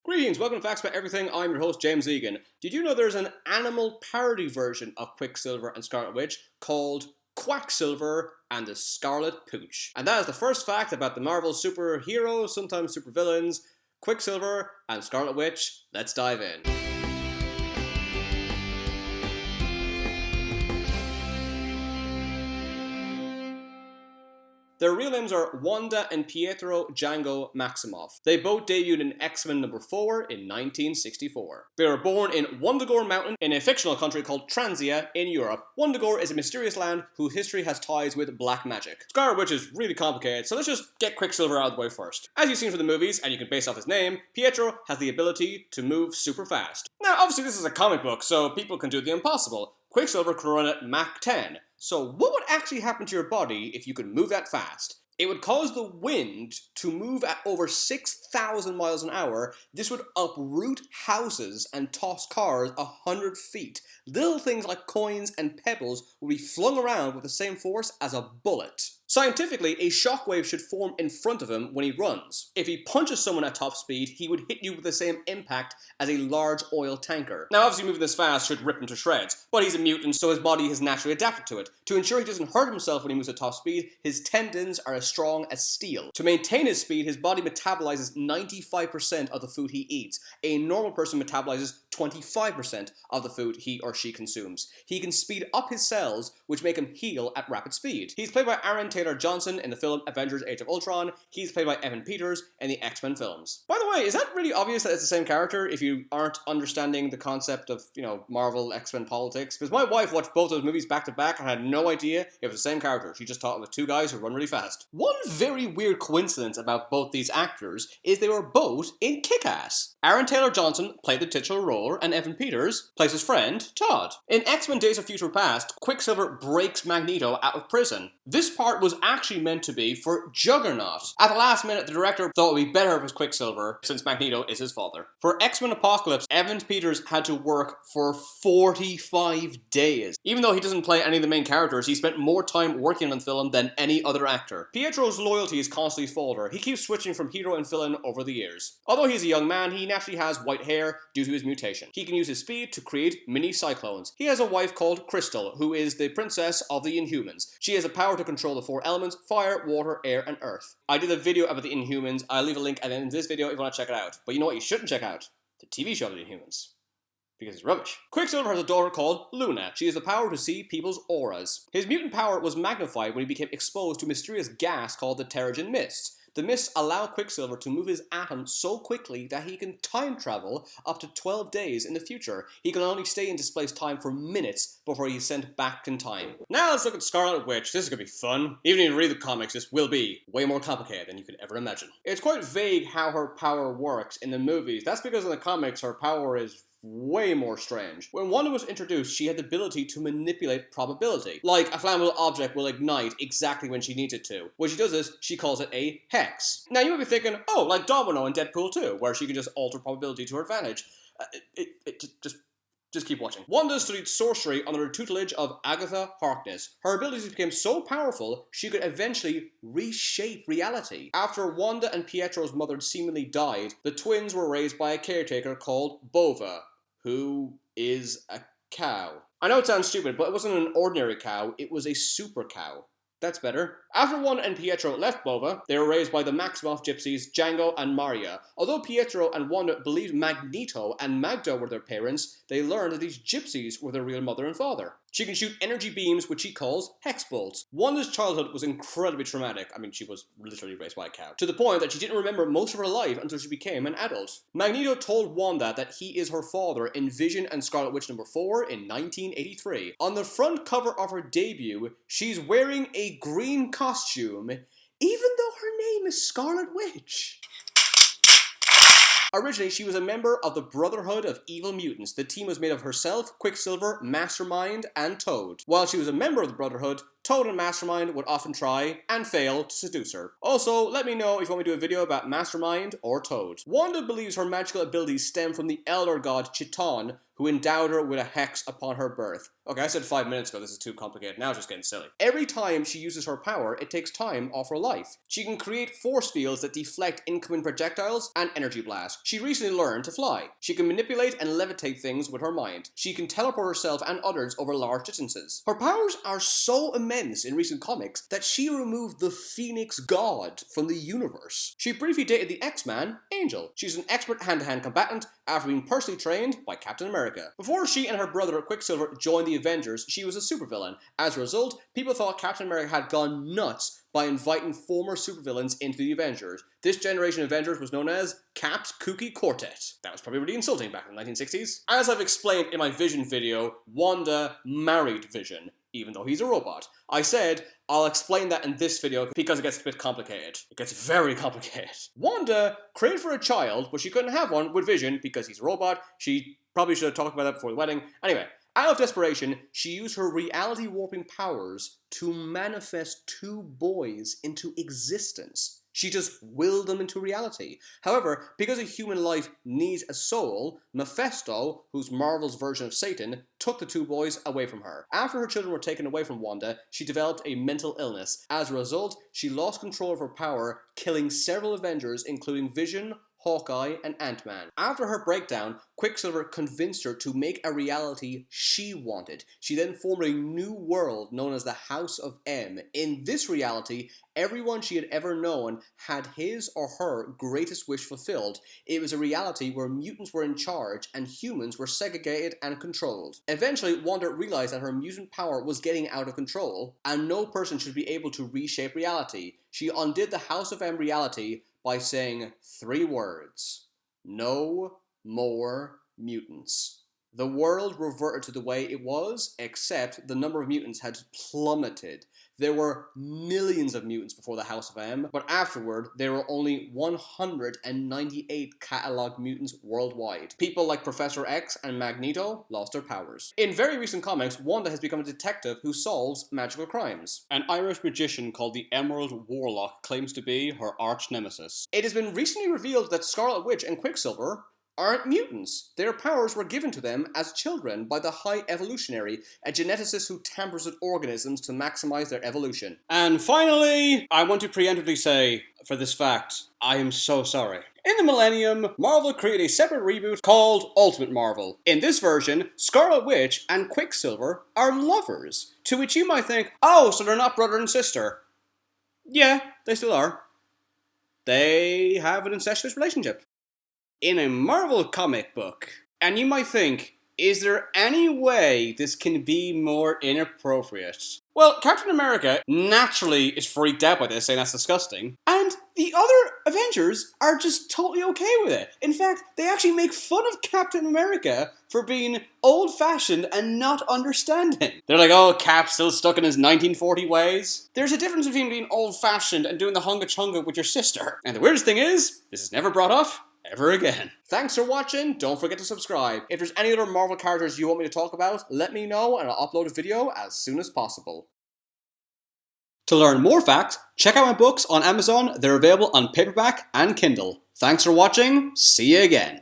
Greetings, welcome to Facts About Everything. I'm your host, James Egan. Did you know there's an animal parody version of Quicksilver and Scarlet Witch called Quacksilver and the Scarlet Pooch? And that is the first fact about the Marvel superheroes, sometimes supervillains, Quicksilver and Scarlet Witch. Let's dive in. Their real names are Wanda and Pietro Django Maximoff. They both debuted in X-Men #4 in 1964. They were born in Wundagore Mountain in a fictional country called Transia in Europe. Wundagore is a mysterious land whose history has ties with black magic. Scarlet Witch is really complicated, so let's just get Quicksilver out of the way first. As you've seen from the movies, and you can base off his name, Pietro has the ability to move super fast. Now, obviously this is a comic book, so people can do the impossible. Quicksilver could run at Mach 10. So what would actually happen to your body if you could move that fast? It would cause the wind to move at over 6,000 miles an hour. This would uproot houses and toss cars 100 feet. Little things like coins and pebbles would be flung around with the same force as a bullet. Scientifically, a shockwave should form in front of him when he runs. If he punches someone at top speed, he would hit you with the same impact as a large oil tanker. Now, obviously moving this fast should rip him to shreds, but he's a mutant, so his body has naturally adapted to it. To ensure he doesn't hurt himself when he moves at top speed, his tendons are as strong as steel. To maintain his speed, his body metabolizes 95% of the food he eats. A normal person metabolizes 25% of the food he or she consumes. He can speed up his cells, which make him heal at rapid speed. He's played by Aaron Taylor Johnson in the film Avengers Age of Ultron. He's played by Evan Peters in the X-Men films. By the way, is that really obvious that it's the same character if you aren't understanding the concept of, Marvel X-Men politics? Because my wife watched both those movies back to back and had no idea it was the same character. She just thought it was two guys who run really fast. One very weird coincidence about both these actors is they were both in Kick-Ass. Aaron Taylor Johnson played the titular role, and Evan Peters plays his friend, Todd. In X-Men Days of Future Past, Quicksilver breaks Magneto out of prison. This part was actually meant to be for Juggernaut. At the last minute, the director thought it would be better if it was Quicksilver, since Magneto is his father. For X-Men Apocalypse, Evan Peters had to work for 45 days. Even though he doesn't play any of the main characters, he spent more time working on the film than any other actor. Pietro's loyalty is constantly faltered. He keeps switching from hero and villain over the years. Although he's a young man, he naturally has white hair due to his mutation. He can use his speed to create mini cyclones. He has a wife called Crystal, who is the princess of the Inhumans. She has the power to control the 4 elements: fire, water, air, and earth. I did a video about the Inhumans. I'll leave a link at the end of this video if you want to check it out. But you know what you shouldn't check out? The TV show of the Inhumans. Because it's rubbish. Quicksilver has a daughter called Luna. She has the power to see people's auras. His mutant power was magnified when he became exposed to a mysterious gas called the Terrigen Mists. The mists allow Quicksilver to move his atoms so quickly that he can time travel up to 12 days in the future. He can only stay in displaced time for minutes before he's sent back in time. Now let's look at Scarlet Witch. This is gonna be fun. Even if you read the comics, this will be way more complicated than you could ever imagine. It's quite vague how her power works in the movies. That's because in the comics, her power is way more strange. When Wanda was introduced, she had the ability to manipulate probability. Like, a flammable object will ignite exactly when she needs it to. When she does this, she calls it a hex. Now you might be thinking, oh, like Domino in Deadpool 2, where she can just alter probability to her advantage. Just keep watching. Wanda studied sorcery under the tutelage of Agatha Harkness. Her abilities became so powerful, she could eventually reshape reality. After Wanda and Pietro's mother seemingly died, the twins were raised by a caretaker called Bova, who is a cow. I know it sounds stupid, but it wasn't an ordinary cow, it was a super cow. That's better. After Wanda and Pietro left Bova, they were raised by the Maximoff gypsies Django and Maria. Although Pietro and Wanda believed Magneto and Magda were their parents, they learned that these gypsies were their real mother and father. She can shoot energy beams, which she calls hex bolts. Wanda's childhood was incredibly traumatic. I mean, she was literally raised by a cow. To the point that she didn't remember most of her life until she became an adult. Magneto told Wanda that he is her father in Vision and Scarlet Witch #4 in 1983. On the front cover of her debut, she's wearing a green costume, even though her name is Scarlet Witch. Originally, she was a member of the Brotherhood of Evil Mutants. The team was made of herself, Quicksilver, Mastermind, and Toad. While she was a member of the Brotherhood, Toad and Mastermind would often try and fail to seduce her. Also, let me know if you want me to do a video about Mastermind or Toad. Wanda believes her magical abilities stem from the elder god Chiton, who endowed her with a hex upon her birth. Okay, I said 5 minutes ago this is too complicated, now it's just getting silly. Every time she uses her power, it takes time off her life. She can create force fields that deflect incoming projectiles and energy blasts. She recently learned to fly. She can manipulate and levitate things with her mind. She can teleport herself and others over large distances. Her powers are so immense in recent comics that she removed the Phoenix God from the universe. She briefly dated the X-Man, Angel. She's an expert hand-to-hand combatant after being personally trained by Captain America. Before she and her brother Quicksilver joined the Avengers, she was a supervillain. As a result, people thought Captain America had gone nuts by inviting former supervillains into the Avengers. This generation of Avengers was known as Cap's Kooky Quartet. That was probably really insulting back in the 1960s. As I've explained in my Vision video, Wanda married Vision, even though he's a robot. I said I'll explain that in this video because it gets a bit complicated. It gets very complicated. Wanda prayed for a child, but she couldn't have one with Vision because he's a robot. She probably should have talked about that before the wedding. Anyway, out of desperation, she used her reality warping powers to manifest two boys into existence. She just willed them into reality. However, because a human life needs a soul, Mephisto, who's Marvel's version of Satan, took the two boys away from her. After her children were taken away from Wanda, she developed a mental illness. As a result, she lost control of her power, killing several Avengers, including Vision, Hawkeye, and Ant-Man. After her breakdown, Quicksilver convinced her to make a reality she wanted. She then formed a new world known as the House of M. In this reality, everyone she had ever known had his or her greatest wish fulfilled. It was a reality where mutants were in charge and humans were segregated and controlled. Eventually, Wanda realized that her mutant power was getting out of control, and no person should be able to reshape reality. She undid the House of M reality by saying 3 words: no more mutants. The world reverted to the way it was, except the number of mutants had plummeted. There were millions of mutants before the House of M, but afterward, there were only 198 cataloged mutants worldwide. People like Professor X and Magneto lost their powers. In very recent comics, Wanda has become a detective who solves magical crimes. An Irish magician called the Emerald Warlock claims to be her arch nemesis. It has been recently revealed that Scarlet Witch and Quicksilver aren't mutants. Their powers were given to them as children by the High Evolutionary, a geneticist who tampers with organisms to maximize their evolution. And finally, I want to preemptively say, for this fact, I am so sorry. In the Millennium, Marvel created a separate reboot called Ultimate Marvel. In this version, Scarlet Witch and Quicksilver are lovers, to which you might think, oh, so they're not brother and sister. Yeah, they still are. They have an incestuous relationship in a Marvel comic book. And you might think, is there any way this can be more inappropriate? Well, Captain America naturally is freaked out by this, saying that's disgusting. And the other Avengers are just totally okay with it. In fact, they actually make fun of Captain America for being old-fashioned and not understanding. They're like, oh, Cap's still stuck in his 1940 ways. There's a difference between being old-fashioned and doing the hunga-chunga with your sister. And the weirdest thing is, this is never brought up ever again. Thanks for watching. Don't forget to subscribe. If there's any other Marvel characters you want me to talk about, let me know and I'll upload a video as soon as possible. To learn more facts, check out my books on Amazon. They're available on paperback and Kindle. Thanks for watching. See you again.